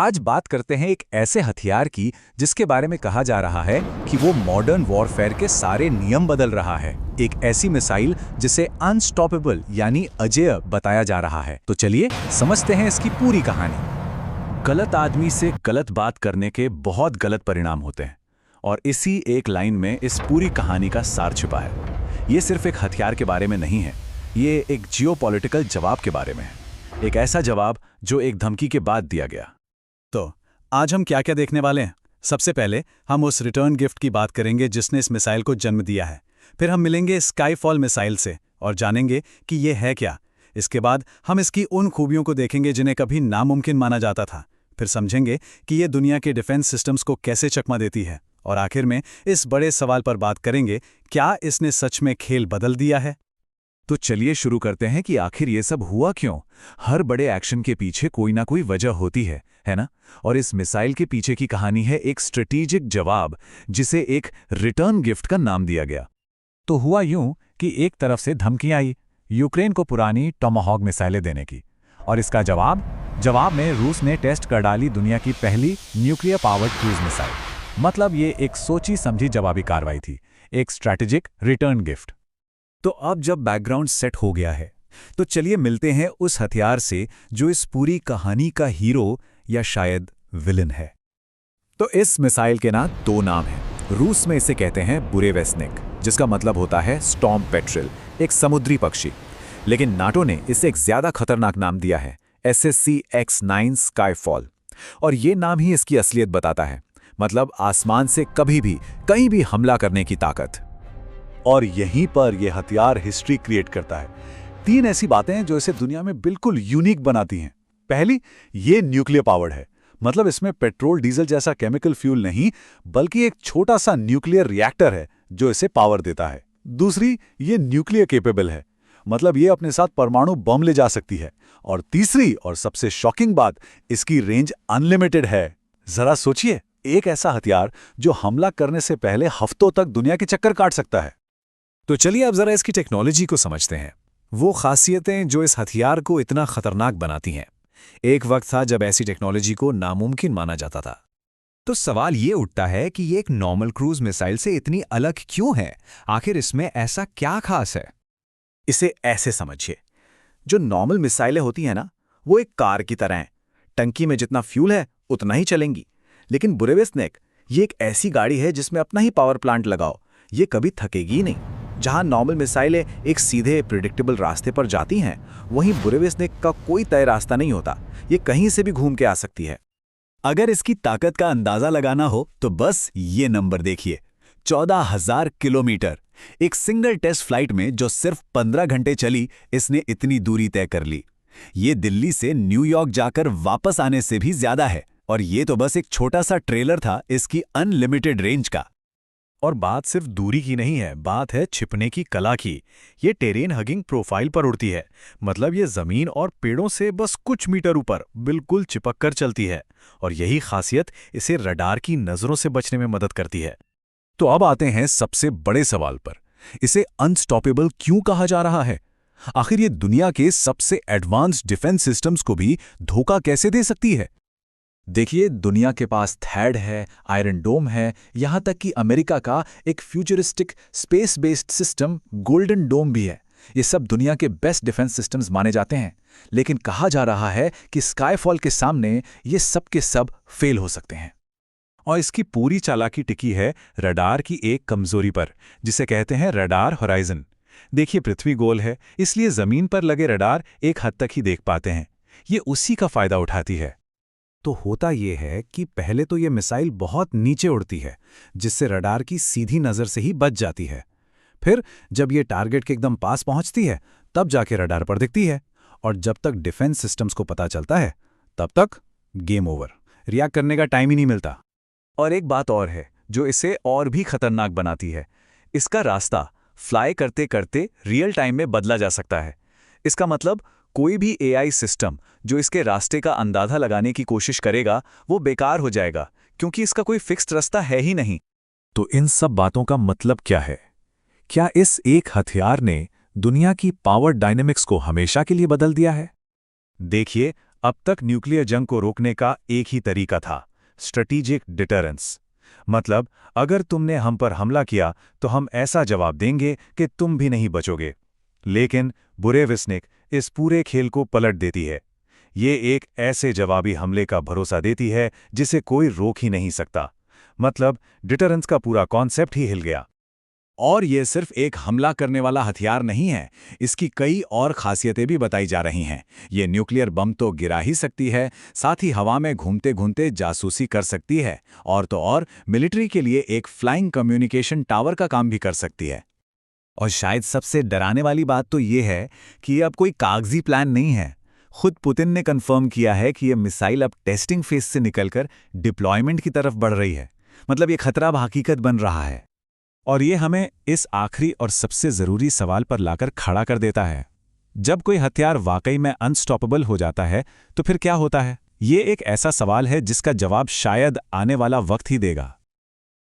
आज बात करते हैं एक ऐसे हथियार की जिसके बारे में कहा जा रहा है कि वो मॉडर्न वॉरफेयर के सारे नियम बदल रहा है। एक ऐसी मिसाइल जिसे अनस्टॉपेबल यानी अजेय बताया जा रहा है। तो चलिए समझते हैं इसकी पूरी कहानी। गलत आदमी से गलत बात करने के बहुत गलत परिणाम होते हैं और इसी एक लाइन में इस पूरी कहानी का सार छिपा है। ये सिर्फ एक हथियार के बारे में नहीं है, ये एक जियोपॉलिटिकल जवाब के बारे में है। एक ऐसा जवाब जो एक धमकी के बाद दिया गया। तो आज हम क्या क्या देखने वाले हैं? सबसे पहले हम उस रिटर्न गिफ्ट की बात करेंगे जिसने इस मिसाइल को जन्म दिया है। फिर हम मिलेंगे स्काईफॉल मिसाइल से और जानेंगे कि ये है क्या। इसके बाद हम इसकी उन खूबियों को देखेंगे जिन्हें कभी नामुमकिन माना जाता था। फिर समझेंगे कि ये दुनिया के डिफेंस सिस्टम्स को कैसे चकमा देती है। और आखिर में इस बड़े सवाल पर बात करेंगे, क्या इसने सच में खेल बदल दिया है? तो चलिए शुरू करते हैं कि आखिर ये सब हुआ क्यों। हर बड़े एक्शन के पीछे कोई ना कोई वजह होती है ना? और इस मिसाइल के पीछे की कहानी है एक स्ट्रेटेजिक जवाब जिसे एक रिटर्न गिफ्ट का नाम दिया गया। तो हुआ यूं कि एक तरफ से धमकी आई यूक्रेन को पुरानी टॉमाहॉक मिसाइलें देने की, और इसका जवाब में रूस ने टेस्ट कर डाली दुनिया की पहली न्यूक्लियर पावर्ड क्रूज मिसाइल। मतलब ये एक सोची समझी जवाबी कार्रवाई थी, एक स्ट्रैटेजिक रिटर्न गिफ्ट। तो अब जब बैकग्राउंड सेट हो गया है तो चलिए मिलते हैं उस हथियार से जो इस पूरी कहानी का हीरो या शायद विलन है। तो इस मिसाइल के ना दो नाम हैं। रूस में इसे कहते हैं बुरेवेस्निक, जिसका मतलब होता है स्टॉर्म पेट्रल, एक समुद्री पक्षी। लेकिन नाटो ने इसे एक ज्यादा खतरनाक नाम दिया है, SSC-X9 स्काईफॉल। और ये नाम ही इसकी असलियत बताता है, मतलब आसमान से कभी भी कहीं भी हमला करने की ताकत। और यहीं पर यह हथियार हिस्ट्री क्रिएट करता है। 3 ऐसी बातें हैं जो इसे दुनिया में बिल्कुल यूनिक बनाती हैं। पहली, ये न्यूक्लियर पावर्ड है, मतलब इसमें पेट्रोल डीजल जैसा केमिकल फ्यूल नहीं बल्कि एक छोटा सा न्यूक्लियर रिएक्टर है जो इसे पावर देता है। दूसरी, ये न्यूक्लियर केपेबल है, मतलब ये अपने साथ परमाणु बम ले जा सकती है। और तीसरी और सबसे शॉकिंग बात, इसकी रेंज अनलिमिटेड है। जरा सोचिए, एक ऐसा हथियार जो हमला करने से पहले हफ्तों तक दुनिया के चक्कर काट सकता है। तो चलिए अब जरा इसकी टेक्नोलॉजी को समझते हैं, वो खासियतें जो इस हथियार को इतना खतरनाक बनाती हैं। एक वक्त था जब ऐसी टेक्नोलॉजी को नामुमकिन माना जाता था। तो सवाल ये उठता है कि ये एक नॉर्मल क्रूज मिसाइल से इतनी अलग क्यों है? आखिर इसमें ऐसा क्या खास है? इसे ऐसे समझिए, जो नॉर्मल मिसाइलें होती हैं ना, वो एक कार की तरह हैं। टंकी में जितना फ्यूल है उतना ही चलेंगी। लेकिन बुरेवेस्निक ये एक ऐसी गाड़ी है जिसमें अपना ही पावर प्लांट लगाओ, ये कभी थकेगी ही नहीं। जहां नॉर्मल मिसाइलें एक सीधे प्रिडिक्टेबल रास्ते पर जाती हैं, वहीं बुरेवेस्निक का कोई तय रास्ता नहीं होता, ये कहीं से भी घूम के आ सकती है। अगर इसकी ताकत का अंदाजा लगाना हो तो बस ये नंबर देखिए, 14,000 किलोमीटर। एक सिंगल टेस्ट फ्लाइट में जो सिर्फ 15 घंटे चली, इसने इतनी दूरी तय कर ली। ये दिल्ली से न्यूयॉर्क जाकर वापस आने से भी ज्यादा है। और ये तो बस एक छोटा सा ट्रेलर था इसकी अनलिमिटेड रेंज का। और बात सिर्फ दूरी की नहीं है, बात है छिपने की कला की। ये टेरेन हगिंग प्रोफाइल पर उड़ती है, मतलब ये जमीन और पेड़ों से बस कुछ मीटर ऊपर बिल्कुल चिपक कर चलती है। और यही खासियत इसे रडार की नजरों से बचने में मदद करती है। तो अब आते हैं सबसे बड़े सवाल पर, इसे अनस्टॉपेबल क्यों कहा जा रहा है? आखिर ये दुनिया के सबसे एडवांस्ड डिफेंस सिस्टम्स को भी धोखा कैसे दे सकती है? देखिए, दुनिया के पास थैड है, आयरन डोम है, यहां तक कि अमेरिका का एक futuristic space based system golden dome भी है। ये सब दुनिया के बेस्ट डिफेंस सिस्टम्स माने जाते हैं। लेकिन कहा जा रहा है कि स्काईफॉल के सामने ये सब के सब फेल हो सकते हैं। और इसकी पूरी चालाकी टिकी है रडार की एक कमजोरी पर, जिसे कहते हैं रडार होराइजन। देखिए, पृथ्वी गोल है, इसलिए जमीन पर लगे रडार एक हद तक ही देख पाते हैं। ये उसी का फायदा उठाती है। तो होता यह है कि पहले तो ये मिसाइल बहुत नीचे उड़ती है, जिससे रडार की सीधी नज़र से ही बच जाती है। फिर जब ये टारगेट के एकदम पास पहुंचती है, तब जाके रडार पर दिखती है। और जब तक डिफेंस सिस्टम्स को पता चलता है, तब तक गेम ओवर, रिएक्ट करने का टाइम ही नहीं मिलता। और एक बात और है जो इसे और भी खतरनाक बनाती है, इसका रास्ता फ्लाई करते करते रियल टाइम में बदला जा सकता है। इसका मतलब कोई भी AI सिस्टम जो इसके रास्ते का अंदाजा लगाने की कोशिश करेगा, वो बेकार हो जाएगा, क्योंकि इसका कोई फिक्स्ड रास्ता है ही नहीं। तो इन सब बातों का मतलब क्या है? क्या इस एक हथियार ने दुनिया की पावर डायनेमिक्स को हमेशा के लिए बदल दिया है? देखिए, अब तक न्यूक्लियर जंग को रोकने का एक ही तरीका था, स्ट्रेटेजिक डिटरेंस। मतलब अगर तुमने हम पर हमला किया तो हम ऐसा जवाब देंगे कि तुम भी नहीं बचोगे। लेकिन बुरेविस्निक इस पूरे खेल को पलट देती है। ये एक ऐसे जवाबी हमले का भरोसा देती है जिसे कोई रोक ही नहीं सकता। मतलब डिटरेंस का पूरा कॉन्सेप्ट ही हिल गया। और ये सिर्फ एक हमला करने वाला हथियार नहीं है, इसकी कई और खासियतें भी बताई जा रही हैं। ये न्यूक्लियर बम तो गिरा ही सकती है, साथ ही हवा में घूमते घूमते जासूसी कर सकती है, और तो और मिलिट्री के लिए एक फ्लाइंग कम्युनिकेशन टावर का काम भी कर सकती है। और शायद सबसे डराने वाली बात तो ये है कि ये अब कोई कागजी प्लान नहीं है। खुद पुतिन ने कंफर्म किया है कि ये मिसाइल अब टेस्टिंग फेज से निकलकर डिप्लॉयमेंट की तरफ बढ़ रही है। मतलब ये खतरा अब हकीकत बन रहा है। और ये हमें इस आखिरी और सबसे ज़रूरी सवाल पर लाकर खड़ा कर देता है। जब कोई हथियार वाकई में अनस्टॉपेबल हो जाता है तो फिर क्या होता है? ये एक ऐसा सवाल है जिसका जवाब शायद आने वाला वक्त ही देगा।